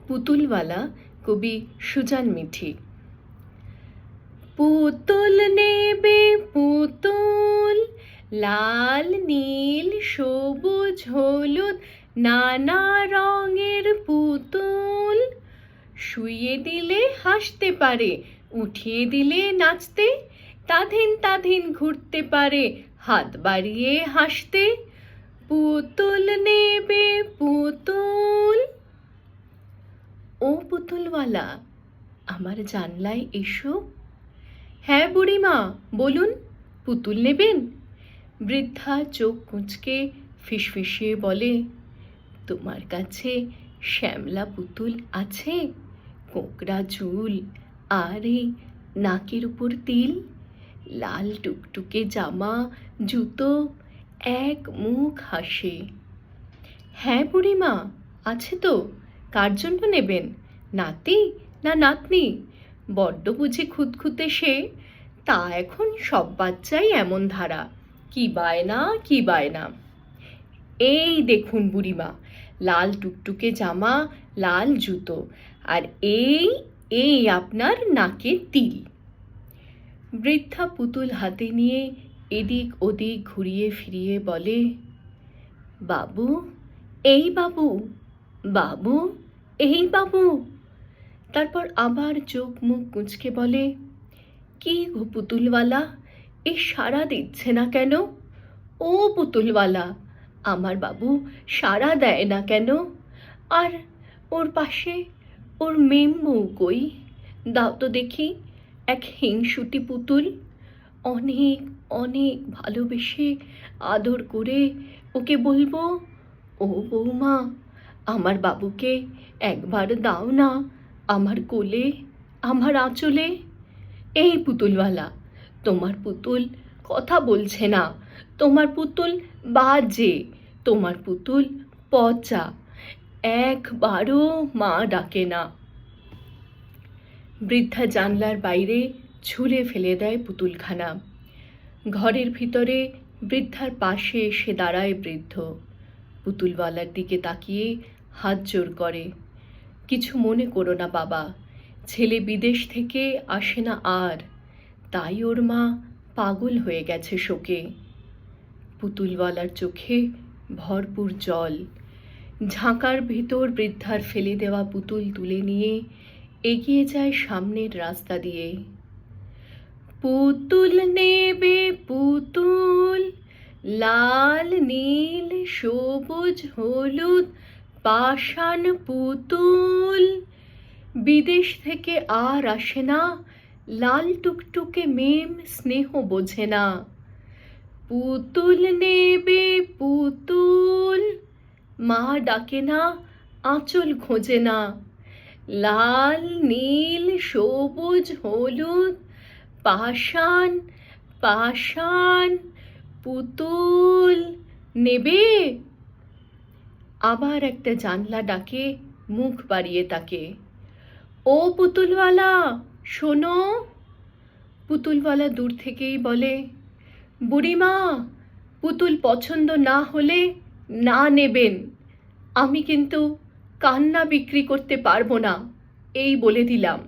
পুতুলওয়ালা কবি সুজান মিঠি। পুতুল নেবে পুতুল, লাল নীল সবুজ হলুদ নানা রঙের পুতুল। শুইয়ে দিলে হাসতে পারে, উঠিয়ে দিলে নাচতে, তাধিন তাধিন ঘুরতে পারে হাত বাড়িয়ে হাসতে। পুতুল নেবে পুতুল। ও পুতুলওয়ালা, আমার জানলায় এসো। হ্যাঁ বুড়িমা, বলুন, পুতুল নেবেন? বৃদ্ধা চোখ কুঁচকে ফিসফিসিয়ে বলে, তোমার কাছে শ্যামলা পুতুল আছে? কোঁকড়া চুল আর এই নাকের উপর তিল, লাল টুকটুকে জামা, জুতো, এক মুখ হাসে। হ্যাঁ বুড়িমা, আছে তো। কার জন্য নেবেন, নাতি না নাতনি? বড্ড বুঝি খুঁতখুঁতে সে, তা এখন সব বাচ্চাই এমন ধারা, কি বায়না কি বায়না। এই দেখুন বুড়িমা, লাল টুকটুকে জামা, লাল জুতো, আর এই এই আপনার নাকে তিল। বৃদ্ধা পুতুল হাতে নিয়ে এদিক ওদিক ঘুরিয়ে ফিরিয়ে বলে, বাবু, এই বাবু, বাবু, এই বাবু। তারপর আবার চোখ মুখ কুঁচকে বলে, কি গো পুতুলওয়ালা, এ সাড়া দিচ্ছে না কেন? ও পুতুলওয়ালা, আমার বাবু সাড়া দেয় না কেন? আর ওর পাশে ওর মেম্বু কই? দাও তো দেখি এক হিংসুটি পুতুল। অনেক অনেক ভালোবেসে আদর করে ওকে বলবো, ও বৌমা, আমার বাবুকে একবার দাও না আমার কোলে, আমার আঁচলে। এই পুতুলওয়ালা, তোমার পুতুল কথা বলছে না, তোমার পুতুল বাজে, তোমার পুতুল পচা, একবারও মা ডাকে না। বৃদ্ধা জানলার বাইরে ছুঁড়ে ফেলে দেয় পুতুলখানা। ঘরের ভিতরে বৃদ্ধার পাশে এসে দাঁড়ায় বৃদ্ধ, পুতুলওয়ালার দিকে তাকিয়ে হাত জোর করে, কিছু মনে করো না বাবা, ছেলে বিদেশ থেকে আসে না আর, তাই ওর মা পাগল হয়ে গেছে শোকে। পুতুলওয়ালার চোখে ভরপুর জল। ঝাঁকার ভিতর বৃদ্ধার ফেলে দেওয়া পুতুল তুলে নিয়ে এগিয়ে যায় সামনের রাস্তা দিয়ে। পুতুল নেবে পুতুল, লাল নীল সবুজ হলুদ পাষাণ পুতুল। বিদেশ থেকে আর আসে না, লাল টুকটুকে মেম স্নেহ বোঝে না। পুতুল নেবে পুতুল, মা ডাকে না, আঁচল খোঁজে না। লাল নীল সবুজ হলুদ পাষাণ পাষাণ পুতুল নেবে। আবার একটা জানলা ডাকে মুখ বাড়িয়ে তাকে, ও পুতুলওয়ালা, শোনো। পুতুলওয়ালা দূর থেকেই বলে, বুড়িমা, পুতুল পছন্দ না হলে না নেবেন, আমি কিন্তু কান্না বিক্রি করতে পারবো না, এই বলে দিলাম।